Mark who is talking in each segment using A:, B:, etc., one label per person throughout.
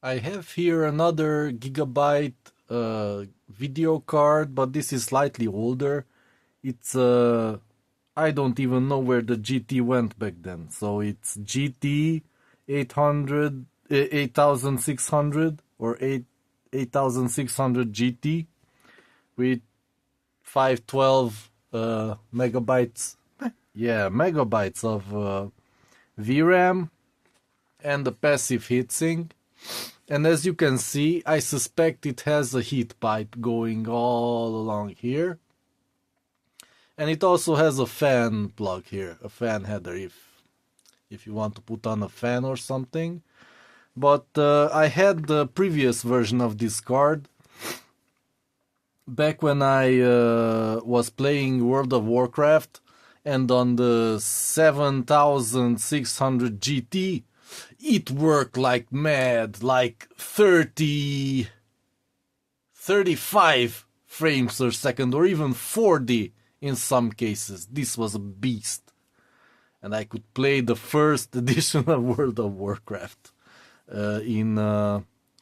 A: I have here another Gigabyte video card, but this is slightly older. It's I don't even know where the GT went back then. So it's GT 800 8600 or 8600 GT with 512 megabytes. Yeah, megabytes of VRAM and a passive heatsink. And as you can see, I suspect it has a heat pipe going all along here. And it also has a fan plug here, a fan header if you want to put on a fan or something. But I had the previous version of this card back when I was playing World of Warcraft, and on the 7600 GT it worked like mad, like 35 frames per second, or even 40 in some cases. This was a beast. And I could play the first edition of World of Warcraft in...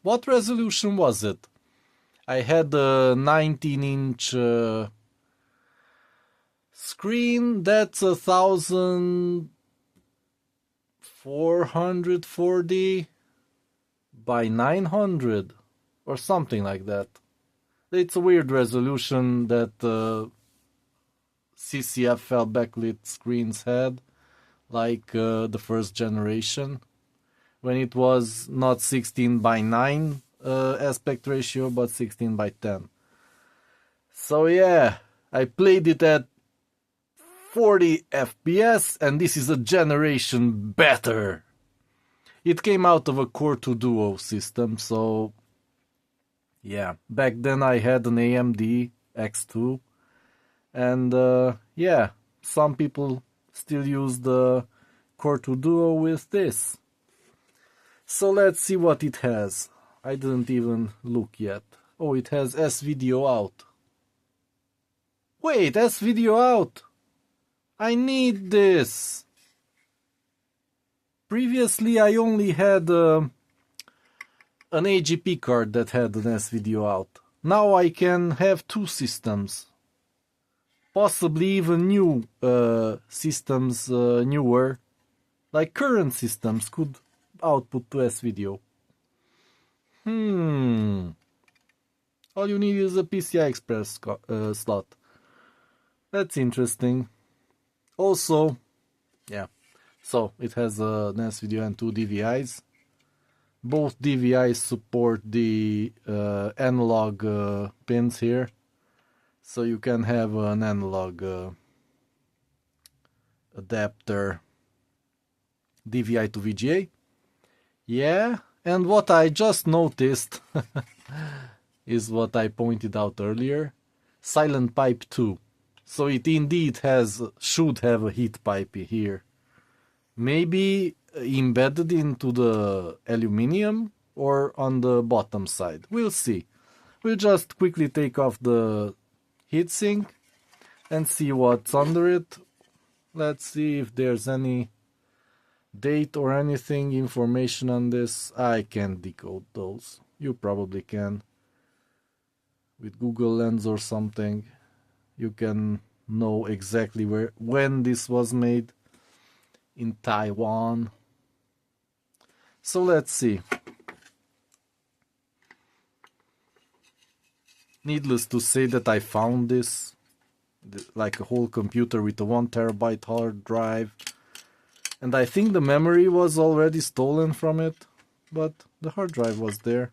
A: what resolution was it? I had a 19-inch screen. That's 1440 by 900 or something like that. It's a weird resolution that CCFL backlit screens had, like the first generation, when it was not 16 by 9 aspect ratio, but 16 by 10. So yeah, I played it at 40 FPS, and this is a generation better. It came out of a Core 2 Duo system, so yeah, back then I had an AMD X2, and yeah, some people still use the Core 2 Duo with this. So let's see what it has. I didn't even look yet. Oh, it has S-Video out. Wait, S-Video out! I need this! Previously I only had an AGP card that had an S-Video out. Now I can have two systems. Possibly even new systems, newer, like current systems, could output to S-Video. All you need is a PCI Express slot. That's interesting. Also, yeah, so it has an S-Video and two DVIs. Both DVIs support the analog pins here, so you can have an analog adapter DVI to VGA. Yeah, and what I just noticed is what I pointed out earlier. Silent pipe 2. So it indeed should have a heat pipe here. Maybe embedded into the aluminium or on the bottom side. We'll see. We'll just quickly take off the heatsink and see what's under it. Let's see if there's any date or anything, information on this. I can't decode those. You probably can. With Google Lens or something, you can know exactly when this was made in Taiwan. So let's see. Needless to say that I found this, like a whole computer with a 1 terabyte hard drive. And I think the memory was already stolen from it, but the hard drive was there,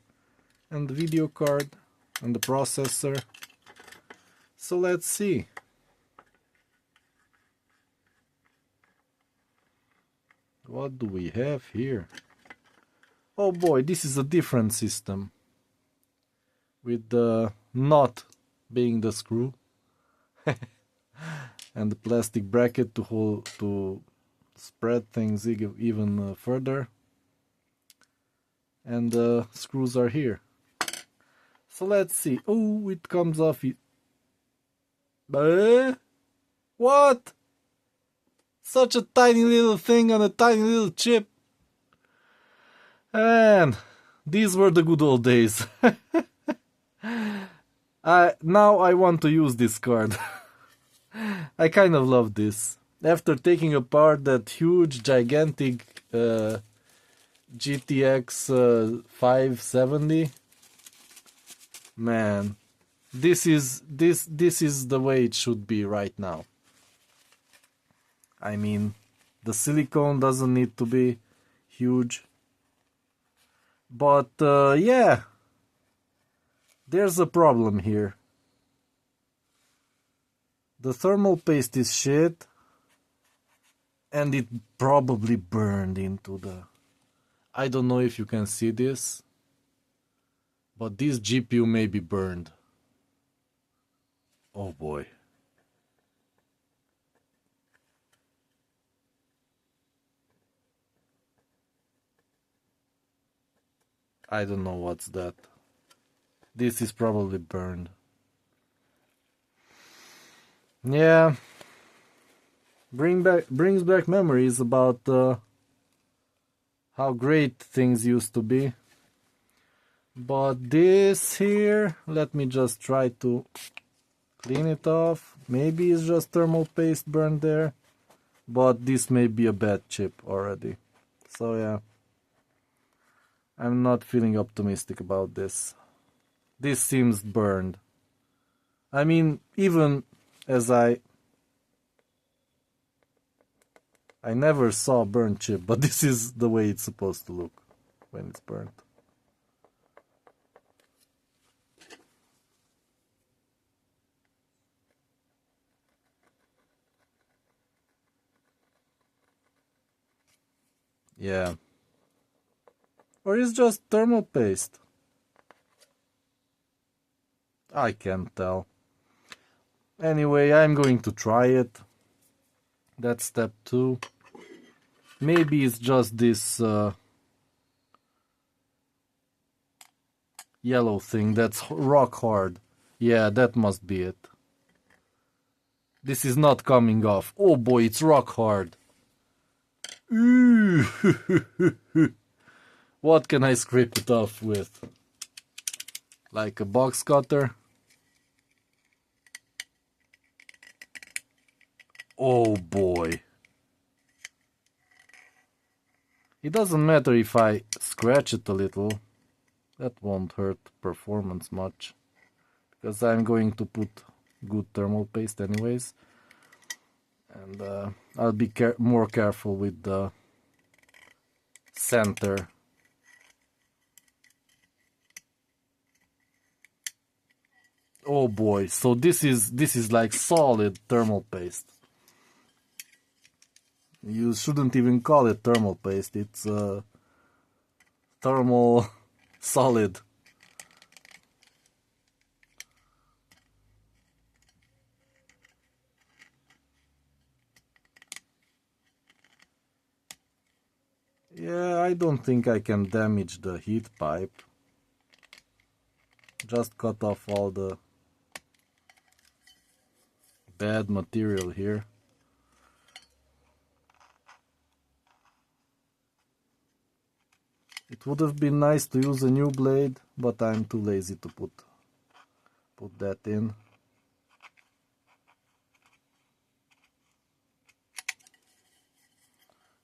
A: and the video card, and the processor. So let's see. What do we have here? Oh boy, this is a different system, with the knot being the screw, and the plastic bracket to spread things even further, and the screws are here. So let's see. Oh, it comes off. What? Such a tiny little thing on a tiny little chip. And these were the good old days. Now I want to use this card. I kind of love this. After taking apart that huge, gigantic GTX 570, man, this is the way it should be right now. I mean, the silicone doesn't need to be huge, but yeah, there's a problem here. The thermal paste is shit, and it probably burned into the... I don't know if you can see this, but this GPU may be burned. Oh boy. I don't know what's that. This is probably burned. Yeah. Brings back memories about how great things used to be. But this here, let me just try to clean it off. Maybe it's just thermal paste burned there. But this may be a bad chip already. So yeah. I'm not feeling optimistic about this. This seems burned. I mean, even as I never saw burnt chip, but this is the way it's supposed to look when it's burnt. Yeah. Or it's just thermal paste. I can't tell. Anyway, I'm going to try it. That's step 2. Maybe it's just this yellow thing that's rock hard. Yeah, that must be it. This is not coming off. Oh boy, it's rock hard. Ooh. What can I scrape it off with? Like a box cutter? Oh boy. It doesn't matter if I scratch it a little. That won't hurt performance much. Because I'm going to put good thermal paste anyways. And I'll be more careful with the center. Oh boy, so this is like solid thermal paste. You shouldn't even call it thermal paste, it's thermal solid. Yeah, I don't think I can damage the heat pipe. Just cut off all the bad material here. It would have been nice to use a new blade, but I'm too lazy to put that in.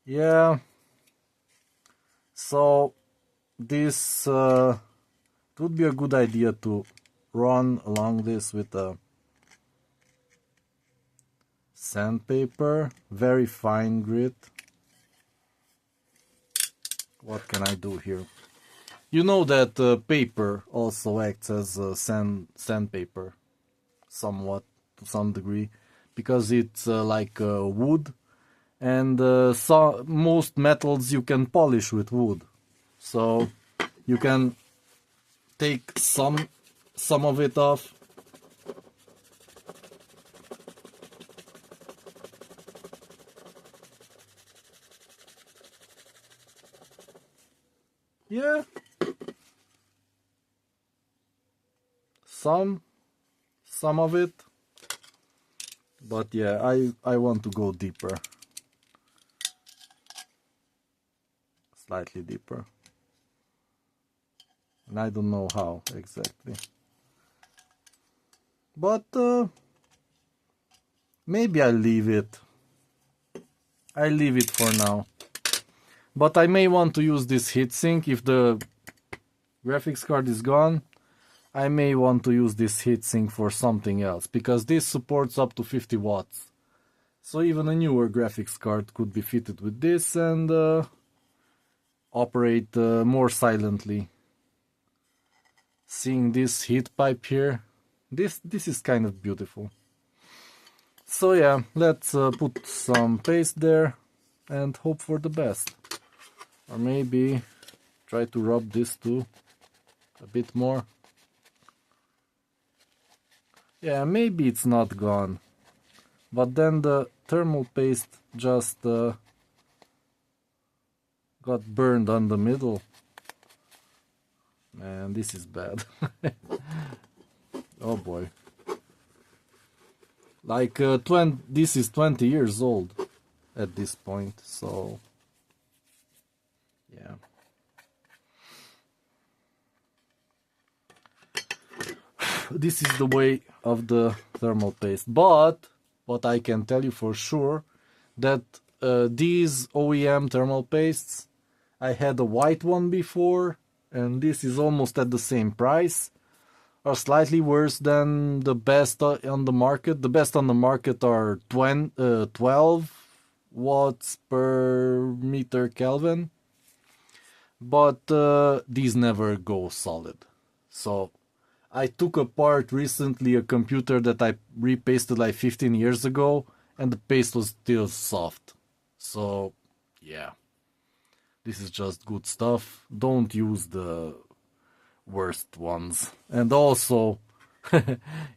A: Yeah. So this it would be a good idea to run along this with a sandpaper, very fine grit. What can I do here? You know that paper also acts as sandpaper, somewhat, to some degree, because it's like wood, and so most metals you can polish with wood. So you can take some of it off. Yeah. Some of it. But yeah, I want to go deeper. Slightly deeper. And I don't know how exactly. But maybe I'll leave it. I'll leave it for now. But I may want to use this heatsink if the graphics card is gone. I may want to use this heatsink for something else, because this supports up to 50 watts. So even a newer graphics card could be fitted with this and operate more silently. Seeing this heat pipe here, this is kind of beautiful. So yeah, let's put some paste there and hope for the best. Or maybe try to rub this too a bit more. Yeah, maybe it's not gone. But then the thermal paste just got burned on the middle. Man, this is bad. Oh boy. Like this is 20 years old at this point, so yeah. This is the way of the thermal paste, but what I can tell you for sure that these OEM thermal pastes, I had a white one before, and this is almost at the same price, are slightly worse than the best on the market. The best on the market are 12 watts per meter Kelvin, but these never go solid. So I took apart recently a computer that I repasted like 15 years ago, and the paste was still soft. So yeah, this is just good stuff. Don't use the worst ones. And also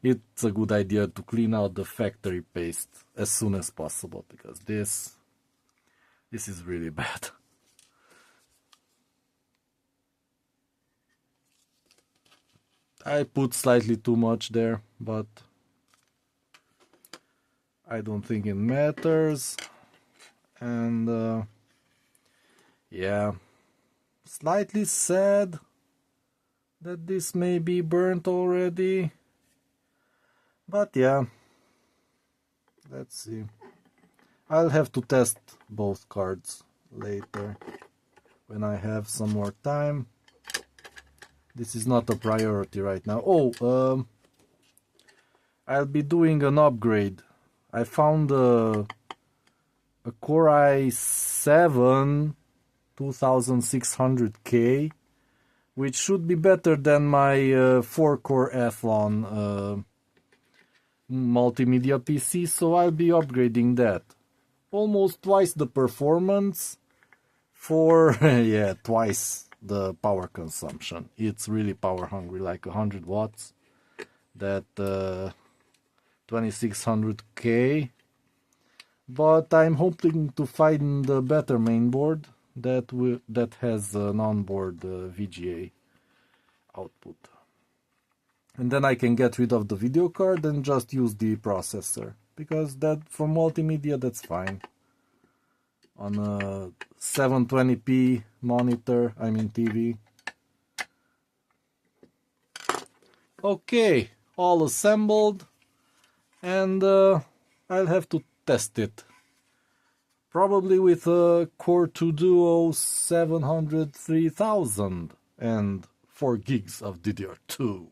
A: it's a good idea to clean out the factory paste as soon as possible, because this is really bad. I put slightly too much there, but I don't think it matters. And yeah, slightly sad that this may be burnt already, but yeah, let's see. I'll have to test both cards later when I have some more time. This is not a priority right now. Oh, I'll be doing an upgrade. I found a Core i7 2600K, which should be better than my 4-core Athlon multimedia PC, so I'll be upgrading that. Almost twice the performance for yeah, twice the power consumption. It's really power hungry, like 100 watts. That 2600K. But I'm hoping to find a better mainboard that has an onboard VGA output. And then I can get rid of the video card and just use the processor, because that for multimedia that's fine. On a 720p monitor, I mean TV. Okay, all assembled, and I'll have to test it. Probably with a Core 2 Duo 700 3000 and 4 gigs of DDR2.